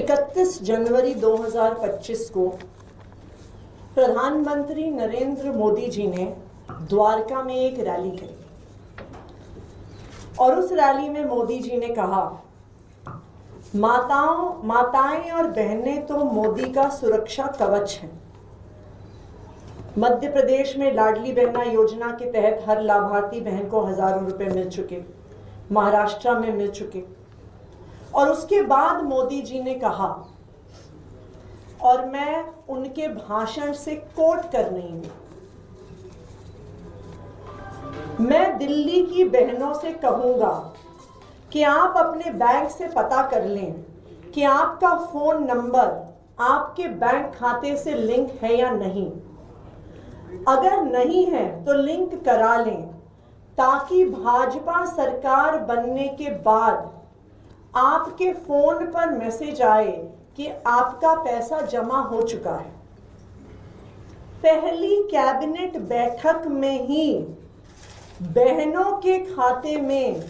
31 जनवरी 2025 को प्रधानमंत्री नरेंद्र मोदी जी ने द्वारका में एक रैली करी और उस रैली में मोदी जी ने कहा, माताएं और बहनें तो मोदी का सुरक्षा कवच हैं। मध्य प्रदेश में लाडली बहना योजना के तहत हर लाभार्थी बहन को हजारों रुपए मिल चुके, महाराष्ट्र में मिल चुके। और उसके बाद मोदी जी ने कहा, और मैं उनके भाषण से कोट कर रही हूं, मैं दिल्ली की बहनों से कहूंगा कि आप अपने बैंक से पता कर लें कि आपका फोन नंबर आपके बैंक खाते से लिंक है या नहीं। अगर नहीं है तो लिंक करा लें, ताकि भाजपा सरकार बनने के बाद आपके फोन पर मैसेज आए कि आपका पैसा जमा हो चुका है। पहली कैबिनेट बैठक में ही बहनों के खाते में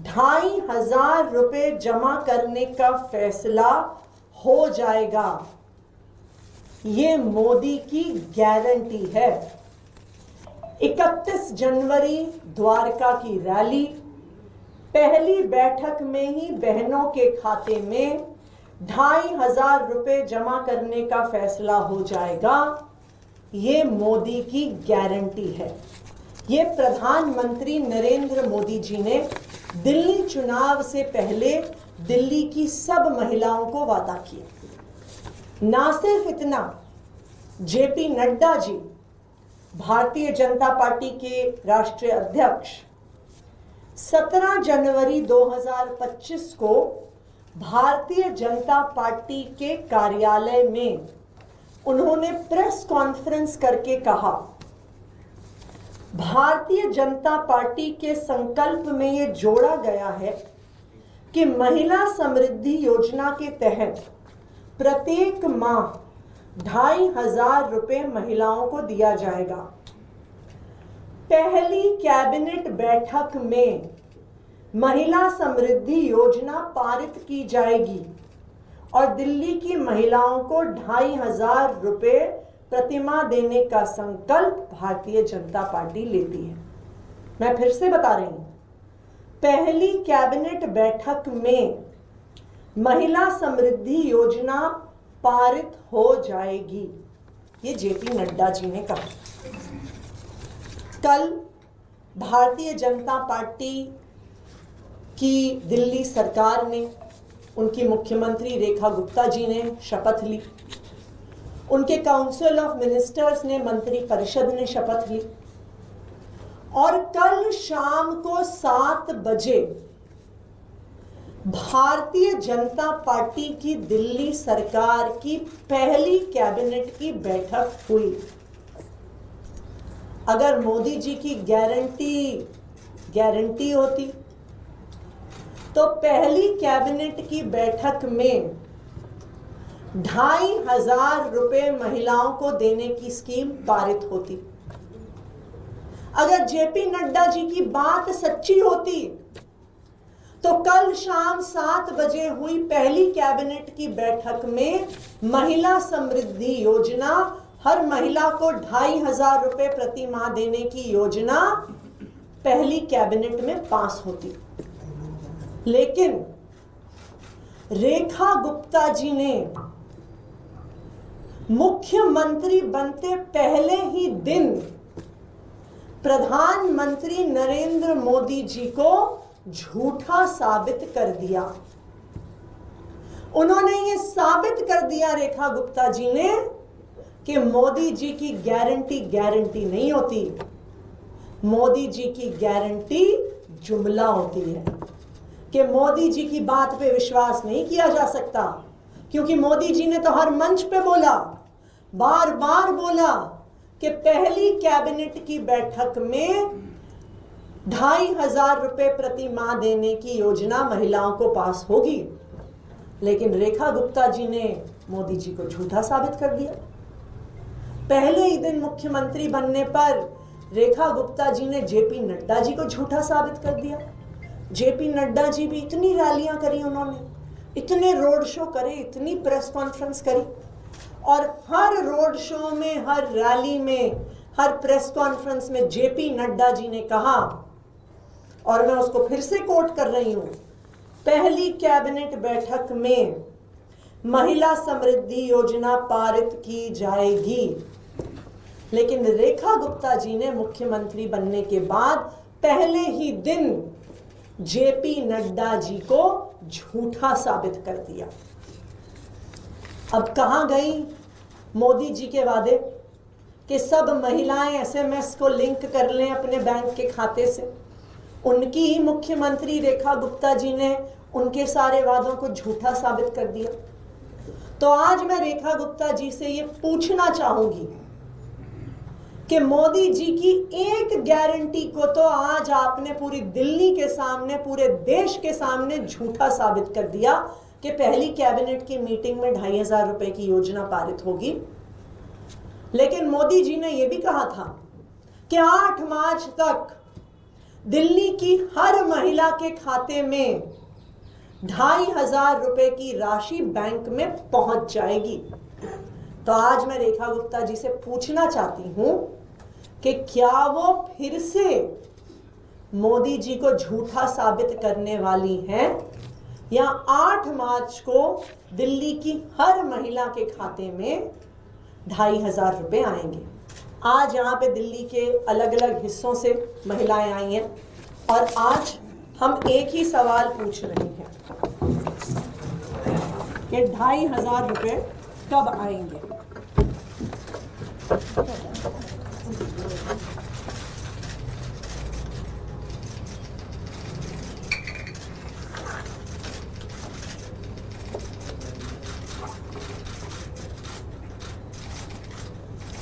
2500 रुपए जमा करने का फैसला हो जाएगा। ये मोदी की गारंटी है। 31 जनवरी द्वारका की रैली, पहली बैठक में ही बहनों के खाते में 2500 रुपए जमा करने का फैसला हो जाएगा। ये मोदी की गारंटी है। ये प्रधानमंत्री नरेंद्र मोदी जी ने दिल्ली चुनाव से पहले दिल्ली की सब महिलाओं को वादा किया। ना सिर्फ इतना, जेपी नड्डा जी, भारतीय जनता पार्टी के राष्ट्रीय अध्यक्ष, 17 जनवरी 2025 को भारतीय जनता पार्टी के कार्यालय में उन्होंने प्रेस कॉन्फ्रेंस करके कहा, भारतीय जनता पार्टी के संकल्प में ये जोड़ा गया है कि महिला समृद्धि योजना के तहत प्रत्येक माह 2500 रुपए महिलाओं को दिया जाएगा। पहली कैबिनेट बैठक में महिला समृद्धि योजना पारित की जाएगी और दिल्ली की महिलाओं को 2500 रुपए प्रतिमाह देने का संकल्प भारतीय जनता पार्टी लेती है। मैं फिर से बता रही हूं, पहली कैबिनेट बैठक में महिला समृद्धि योजना पारित हो जाएगी। ये जेपी नड्डा जी ने कहा। कल भारतीय जनता पार्टी की दिल्ली सरकार ने, उनकी मुख्यमंत्री रेखा गुप्ता जी ने शपथ ली, उनके काउंसिल ऑफ मिनिस्टर्स ने, मंत्री परिषद ने शपथ ली और कल शाम को 7 बजे भारतीय जनता पार्टी की दिल्ली सरकार की पहली कैबिनेट की बैठक हुई। अगर मोदी जी की गारंटी होती तो पहली कैबिनेट की बैठक में 2500 रुपए महिलाओं को देने की स्कीम पारित होती। अगर जेपी नड्डा जी की बात सच्ची होती तो कल शाम 7 बजे हुई पहली कैबिनेट की बैठक में महिला समृद्धि योजना, हर महिला को 2500 रुपए प्रति माह देने की योजना पहली कैबिनेट में पास होती। लेकिन रेखा गुप्ता जी ने मुख्यमंत्री बनते पहले ही दिन प्रधानमंत्री नरेंद्र मोदी जी को झूठा साबित कर दिया। उन्होंने ये साबित कर दिया, रेखा गुप्ता जी ने, कि मोदी जी की गारंटी नहीं होती। मोदी जी की गारंटी जुमला होती है कि मोदी जी की बात पे विश्वास नहीं किया जा सकता, क्योंकि मोदी जी ने तो हर मंच पे बोला, बार बार बोला कि पहली कैबिनेट की बैठक में 2500 रुपए प्रति माह देने की योजना महिलाओं को पास होगी। लेकिन रेखा गुप्ता जी ने मोदी जी को झूठा साबित कर दिया। पहले ही दिन मुख्यमंत्री बनने पर रेखा गुप्ता जी ने जेपी नड्डा जी को झूठा साबित कर दिया। जेपी नड्डा जी भी इतनी रैलियां करी उन्होंने, इतने रोड शो करे, इतनी प्रेस कॉन्फ्रेंस करी, और हर रोड शो में, हर रैली में, हर प्रेस कॉन्फ्रेंस में जेपी नड्डा जी ने कहा, और मैं उसको फिर से कोट कर रही हूं, पहली कैबिनेट बैठक में महिला समृद्धि योजना पारित की जाएगी। लेकिन रेखा गुप्ता जी ने मुख्यमंत्री बनने के बाद पहले ही दिन जेपी नड्डा जी को झूठा साबित कर दिया। अब कहां गई मोदी जी के वादे कि सब महिलाएं एसएमएस को लिंक कर लें अपने बैंक के खाते से? उनकी ही मुख्यमंत्री रेखा गुप्ता जी ने उनके सारे वादों को झूठा साबित कर दिया। तो आज मैं रेखा गुप्ता जी से ये पूछना चाहूंगी कि मोदी जी की एक गारंटी को तो आज आपने पूरी दिल्ली के सामने, पूरे देश के सामने झूठा साबित कर दिया कि पहली कैबिनेट की मीटिंग में 2500 रुपए की योजना पारित होगी। लेकिन मोदी जी ने यह भी कहा था कि 8 मार्च तक दिल्ली की हर महिला के खाते में 2500 रुपए की राशि बैंक में पहुंच जाएगी। तो आज मैं रेखा गुप्ता जी से पूछना चाहती हूं कि क्या वो फिर से मोदी जी को झूठा साबित करने वाली हैं, या 8 मार्च को दिल्ली की हर महिला के खाते में 2500 रुपए आएंगे। आज यहाँ पे दिल्ली के अलग अलग हिस्सों से महिलाएं आई हैं, और आज हम एक ही सवाल पूछ रहे हैं कि 2500 रुपए कब आएंगे।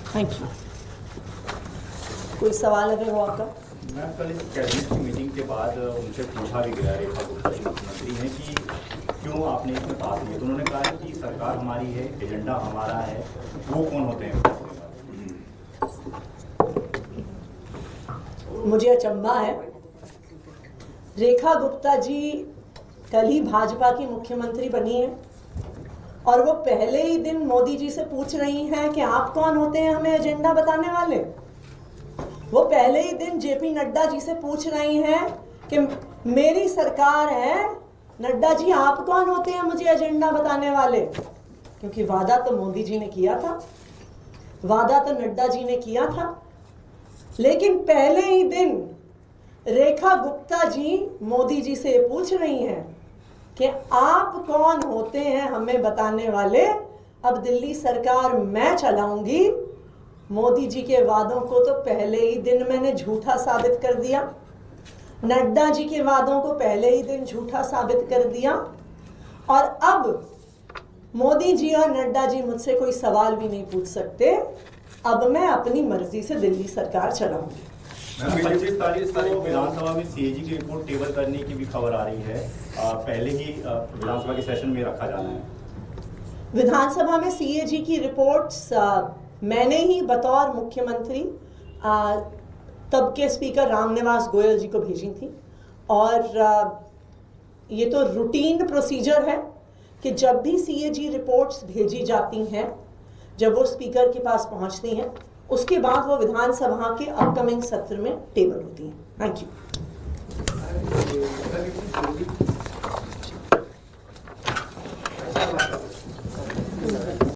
Thank you. कोई सवाल अगर हो आपका? मैं कल इस कैबिनेट की मीटिंग के बाद उनसे पूछा भी गया, रेखा गुप्ता जी मुख्यमंत्री हैं, कि क्यों आपने इसमें पास किया। तो उन्होंने कहा है कि सरकार हमारी है, एजेंडा हमारा है, वो कौन होते हैं? मुझे अचंभा है, रेखा गुप्ता जी कल ही भाजपा की मुख्यमंत्री बनी है और वो पहले ही दिन मोदी जी से पूछ रही हैं कि आप कौन होते हैं हमें एजेंडा बताने वाले। वो पहले ही दिन जेपी नड्डा जी से पूछ रही हैं कि मेरी सरकार है, नड्डा जी आप कौन होते हैं मुझे एजेंडा बताने वाले। क्योंकि वादा तो मोदी जी ने किया था, वादा तो नड्डा जी ने किया था। लेकिन पहले ही दिन रेखा गुप्ता जी मोदी जी से पूछ रही हैं कि आप कौन होते हैं हमें बताने वाले। अब दिल्ली सरकार मैं चलाऊंगी। मोदी जी के वादों को तो पहले ही दिन मैंने झूठा साबित कर दिया, नड्डा जी के वादों को पहले ही दिन झूठा साबित कर दिया, और अब मोदी जी और नड्डा जी मुझसे कोई सवाल भी नहीं पूछ सकते। अब मैं अपनी मर्जी से दिल्ली सरकार चलाऊंगी। 25 तारीख को विधानसभा में सीएजी की रिपोर्ट टेबल करने की भी खबर आ रही है। पहले ही विधानसभा के सेशन में रखा जाना है। विधानसभा में सीएजी की रिपोर्ट्स मैंने ही बतौर मुख्यमंत्री तब के स्पीकर रामनिवास गोयल जी को भेजी थी, और ये तो रूटीन प्रोसीजर है कि जब भी सीएजी रिपोर्ट्स भेजी जाती हैं, जब वो स्पीकर के पास पहुंचती हैं, उसके बाद वो विधानसभा के अपकमिंग सत्र में टेबल होती हैं। Thank you.